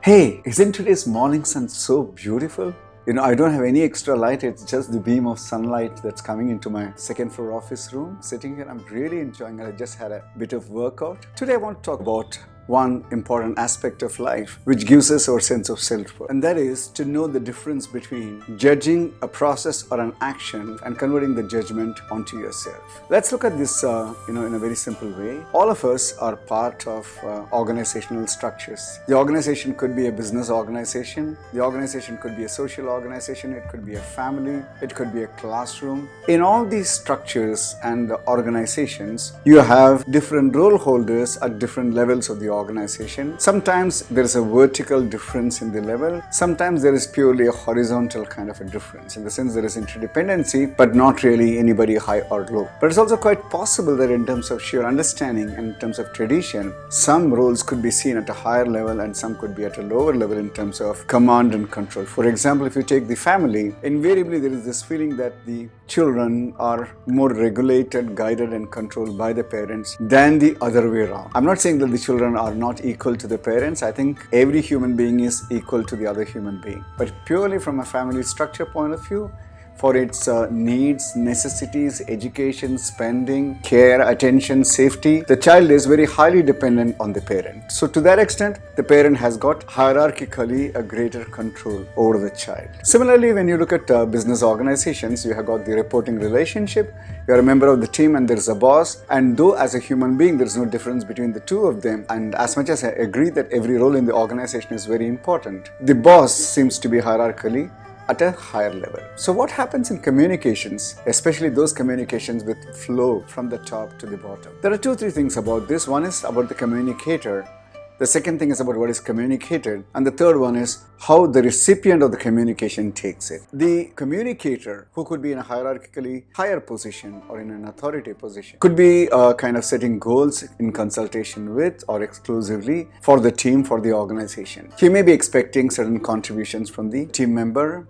Hey, isn't today's morning sun so beautiful? I don't have any extra light, it's just the beam of sunlight that's coming into my second floor office room. Sitting here, I'm really enjoying it. I just had a bit of workout. Today I want to talk about one important aspect of life which gives us our sense of self-worth, and that is to know the difference between judging a process or an action and converting the judgment onto yourself. Let's look at this in a very simple way. All of us are part of organizational structures. The organization could be a business organization, the organization could be a social organization, it could be a family, it could be a classroom. In all these structures and organizations, you have different role holders at different levels of the organization. Sometimes there is a vertical difference in the level. Sometimes there is purely a horizontal kind of a difference. In the sense there is interdependency, but not really anybody high or low. But it's also quite possible that in terms of sheer understanding and in terms of tradition, some roles could be seen at a higher level and some could be at a lower level in terms of command and control. For example, if you take the family, invariably there is this feeling that the children are more regulated, guided and controlled by the parents than the other way around. I'm not saying that the children are not equal to the parents. I think every human being is equal to the other human being. But purely from a family structure point of view, for its needs, necessities, education, spending, care, attention, safety, the child is very highly dependent on the parent. So to that extent, the parent has got hierarchically a greater control over the child. Similarly, when you look at business organizations, you have got the reporting relationship. You're a member of the team and there's a boss. And though as a human being, there's no difference between the two of them. And as much as I agree that every role in the organization is very important, the boss seems to be hierarchically at a higher level. So what happens in communications, especially those communications with flow from the top to the bottom? There are 2-3 things about this. One is about the communicator. The second thing is about what is communicated. And the third one is how the recipient of the communication takes it. The communicator, who could be in a hierarchically higher position or in an authority position, could be kind of setting goals in consultation with or exclusively for the team, for the organization. He may be expecting certain contributions from the team member,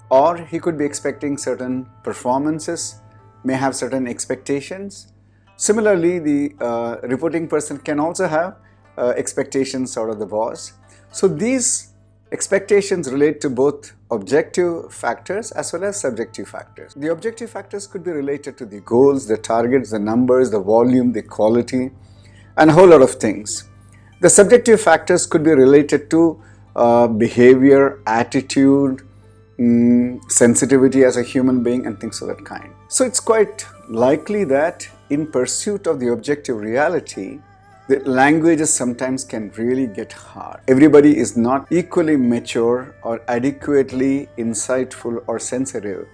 or he could be expecting certain performances, may have certain expectations. Similarly, the reporting person can also have expectations out of the boss. So these expectations relate to both objective factors as well as subjective factors. The objective factors could be related to the goals, the targets, the numbers, the volume, the quality, and a whole lot of things. The subjective factors could be related to behavior, attitude, sensitivity as a human being and things of that kind. So it's quite likely that in pursuit of the objective reality, the languages sometimes can really get hard. Everybody is not equally mature or adequately insightful or sensitive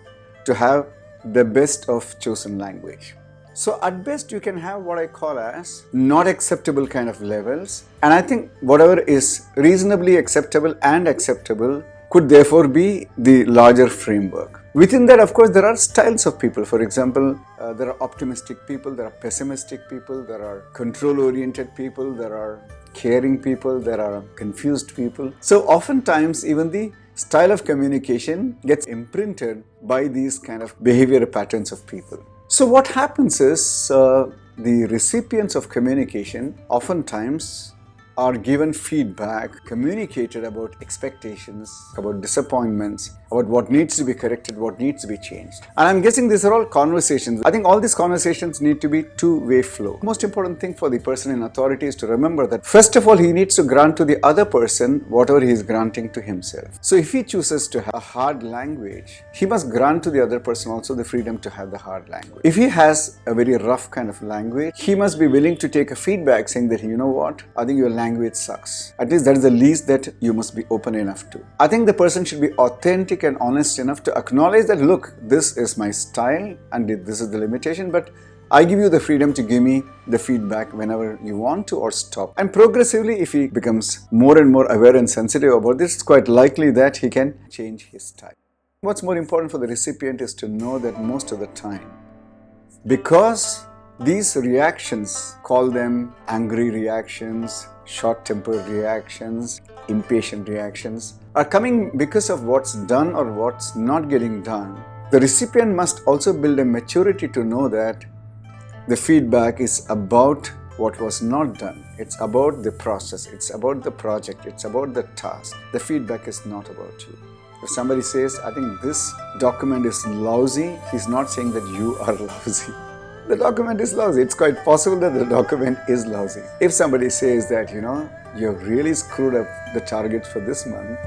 to have the best of chosen language. So at best you can have what I call as not acceptable kind of levels, and I think whatever is reasonably acceptable and acceptable could therefore be the larger framework. Within that, of course, there are styles of people. For example, there are optimistic people, there are pessimistic people, there are control-oriented people, there are caring people, there are confused people. So oftentimes, even the style of communication gets imprinted by these kind of behavioral patterns of people. So what happens is the recipients of communication oftentimes are given feedback, communicated about expectations, about disappointments, about what needs to be corrected, what needs to be changed. And I'm guessing these are all conversations. I think all these conversations need to be two-way flow. Most important thing for the person in authority is to remember that first of all, he needs to grant to the other person whatever he is granting to himself. So if he chooses to have a hard language, he must grant to the other person also the freedom to have the hard language. If he has a very rough kind of language, he must be willing to take a feedback saying that, you know what, I think your language sucks. At least that is the least that you must be open enough to. I think the person should be authentic and honest enough to acknowledge that, look, this is my style and this is the limitation, but I give you the freedom to give me the feedback whenever you want to or stop. And progressively, if he becomes more and more aware and sensitive about this, it's quite likely that he can change his style. What's more important for the recipient is to know that most of the time, because these reactions, call them angry reactions, short-tempered reactions, impatient reactions, are coming because of what's done or what's not getting done. The recipient must also build a maturity to know that the feedback is about what was not done. It's about the process. It's about the project. It's about the task. The feedback is not about you. If somebody says, I think this document is lousy, he's not saying that you are lousy. The document is lousy. It's quite possible that the document is lousy. If somebody says that, you've really screwed up the target for this month,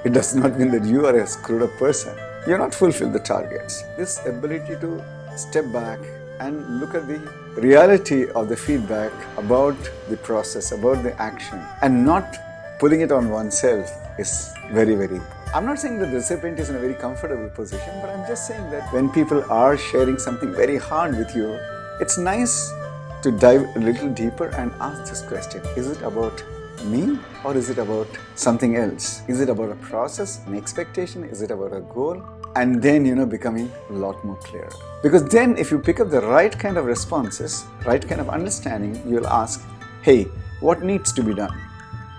it does not mean that you are a screwed up person. You're not fulfilled the targets. This ability to step back and look at the reality of the feedback about the process, about the action, and not pulling it on oneself is very, very important. I'm not saying that the recipient is in a very comfortable position, but I'm just saying that when people are sharing something very hard with you, it's nice to dive a little deeper and ask this question. Is it about me or is it about something else? Is it about a process, an expectation? Is it about a goal? And then, becoming a lot more clearer. Because then if you pick up the right kind of responses, right kind of understanding, you'll ask, hey, what needs to be done?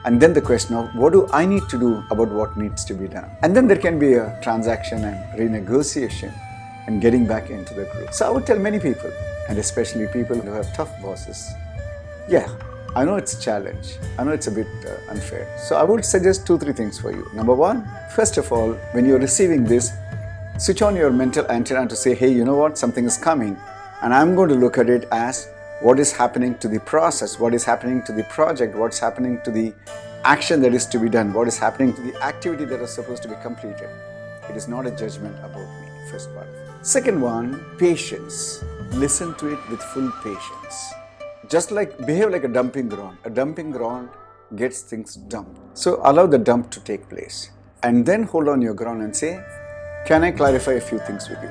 And then the question of what do I need to do about what needs to be done? And then there can be a transaction and renegotiation and getting back into the group. So I would tell many people, and especially people who have tough bosses, yeah, I know it's a challenge. I know it's a bit unfair. So I would suggest 2-3 things for you. Number one, first of all, when you're receiving this, switch on your mental antenna to say, hey, you know what, something is coming. And I'm going to look at it as what is happening to the process, what is happening to the project, what's happening to the action that is to be done, what is happening to the activity that is supposed to be completed. It is not a judgment about me, first part. Second one, patience. Listen to it with full patience. Just behave like a dumping ground. A dumping ground gets things dumped. So allow the dump to take place. And then hold on your ground and say, can I clarify a few things with you?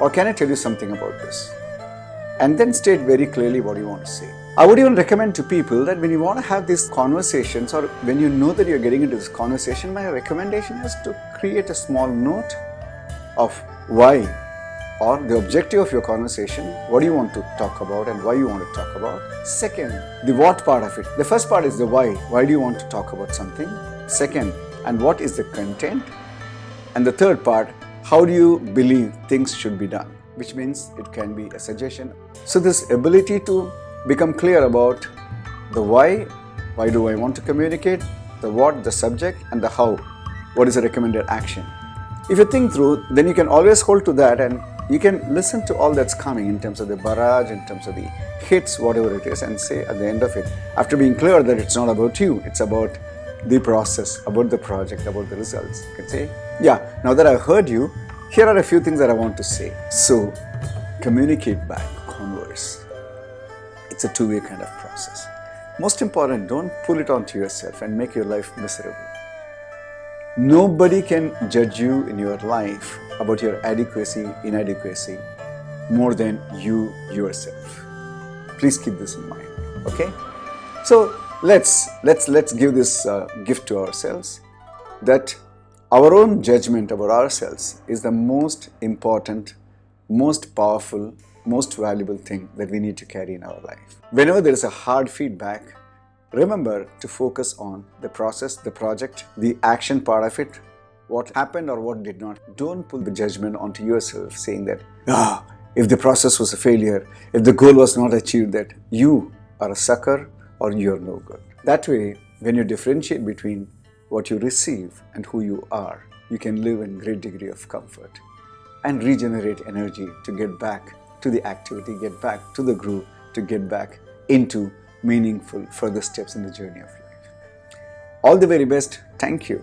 Or can I tell you something about this? And then state very clearly what you want to say. I would even recommend to people that when you want to have these conversations or when you know that you're getting into this conversation, my recommendation is to create a small note of why or the objective of your conversation, what do you want to talk about and why you want to talk about. Second, the what part of it. The first part is the why. Why do you want to talk about something? Second, and what is the content? And the third part, how do you believe things should be done? Which means it can be a suggestion. So this ability to become clear about the why do I want to communicate, the what, the subject, and the how, what is the recommended action. If you think through, then you can always hold to that and you can listen to all that's coming in terms of the barrage, in terms of the hits, whatever it is, and say at the end of it, after being clear that it's not about you, it's about the process, about the project, about the results, you can say, yeah, now that I've heard you, here are a few things that I want to say. So, communicate back, converse. It's a two-way kind of process. Most important, don't pull it onto yourself and make your life miserable. Nobody can judge you in your life about your adequacy, inadequacy, more than you yourself. Please keep this in mind, okay? So, let's give this gift to ourselves, that our own judgment about ourselves is the most important, most powerful, most valuable thing that we need to carry in our life. Whenever there is a hard feedback, remember to focus on the process, the project, the action part of it, what happened or what did not. Don't pull the judgment onto yourself saying that, if the process was a failure, if the goal was not achieved, that you are a sucker or you're no good. That way, when you differentiate between what you receive and who you are, you can live in great degree of comfort and regenerate energy to get back to the activity, get back to the groove, to get back into meaningful further steps in the journey of life. All the very best. Thank you.